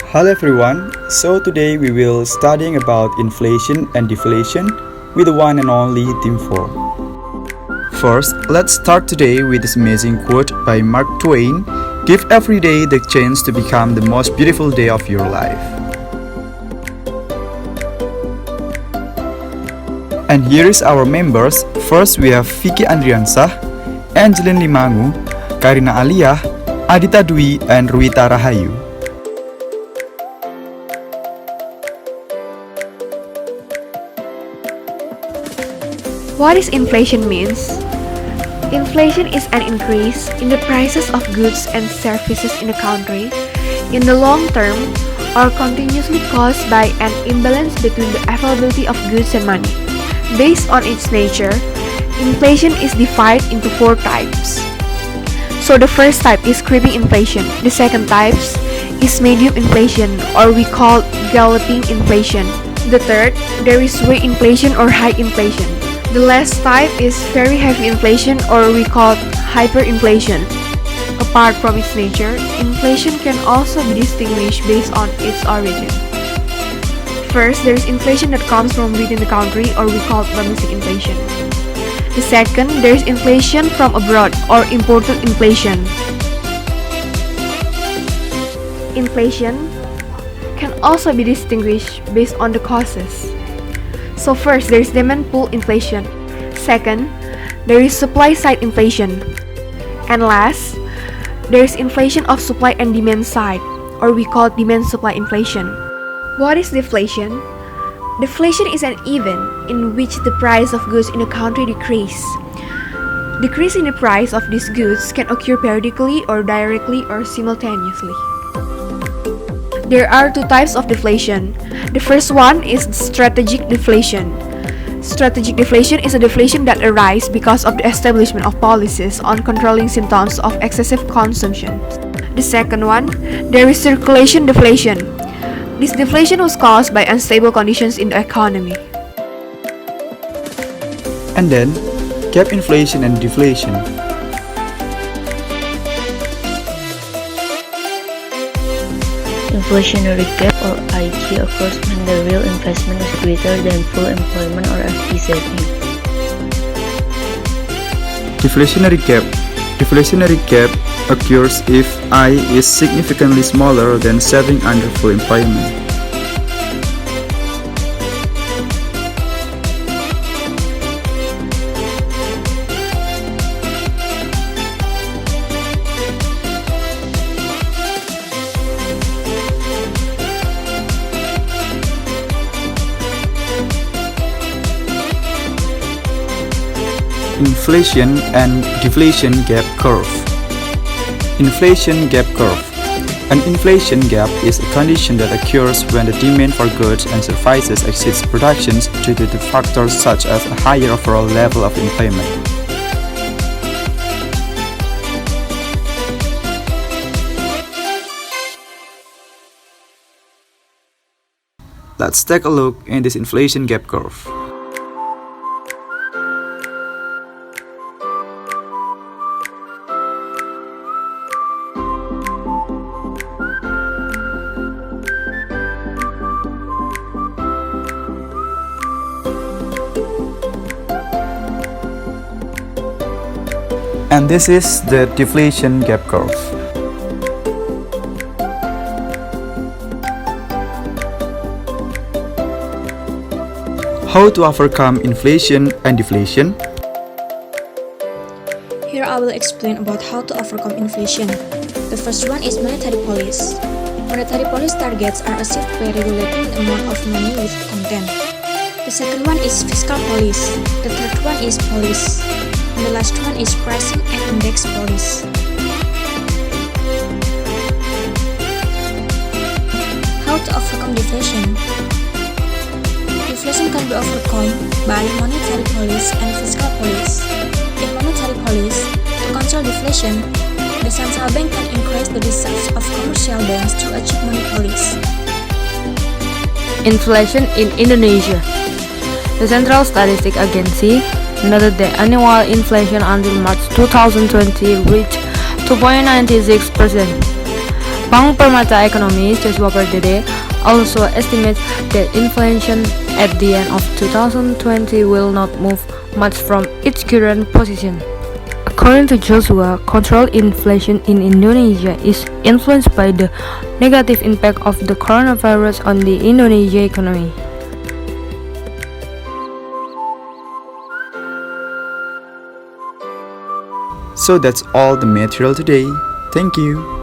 Hello everyone, so today we will studying about inflation and deflation with the one and only Team 4. First, let's start today with this amazing quote by Mark Twain: "Give every day the chance to become the most beautiful day of your life." And here is our members. First we have Vicky Andriansah, Angelin Limangu, Karina Aliyah, Adita Dwi, and Ruita Rahayu. What is inflation means? Inflation is an increase in the prices of goods and services in a country in the long term or continuously caused by an imbalance between the availability of goods and money. Based on its nature, inflation is divided into 4 types. So the first type is creeping inflation. The second type is medium inflation, or we call galloping inflation. The third, there is weak inflation or high inflation. The last type is very heavy inflation, or we call hyperinflation. Apart from its nature, inflation can also be distinguished based on its origin. First, there is inflation that comes from within the country, or we call domestic inflation. The second, there is inflation from abroad, or imported inflation. Inflation can also be distinguished based on the causes. So first, there is demand pull inflation. Second, there is supply side inflation. And last, there is inflation of supply and demand side, or we call demand supply inflation. What is deflation? Deflation is an event in which the price of goods in a country decrease. Decrease in the price of these goods can occur periodically or directly or simultaneously. There are 2 types of deflation. The first one is strategic deflation. Strategic deflation is a deflation that arises because of the establishment of policies on controlling symptoms of excessive consumption. The second one, there is circulation deflation. This deflation was caused by unstable conditions in the economy. And then, gap inflation and deflation. Inflationary gap, or IG, occurs when the real investment is greater than full employment or FD saving. Deflationary gap. Deflationary gap occurs if I is significantly smaller than saving under full employment. Inflation and deflation gap curve. Inflation gap curve. An inflation gap is a condition that occurs when the demand for goods and services exceeds production due to the factors such as a higher overall level of employment. Let's take a look in this inflation gap curve. And this is the deflation gap curve. How to overcome inflation and deflation? Here I will explain about how to overcome inflation. The first one is monetary policy. Monetary policy targets are achieved by regulating the amount of money with content. The second one is fiscal policy. The third one is policy. And the last one is pricing and index policy. How to overcome deflation? Deflation can be overcome by monetary policy and fiscal policy. In monetary policy, to control deflation, the central bank can increase the reserves of commercial banks to achieve money policy. Inflation in Indonesia. The Central Statistic Agency noted that annual inflation until March 2020 reached 2.96%. Bank Permata Ekonomi Joshua Pardede also estimates that inflation at the end of 2020 will not move much from its current position. According to Joshua, controlled inflation in Indonesia is influenced by the negative impact of the coronavirus on the Indonesia economy. So that's all the material today. Thank you.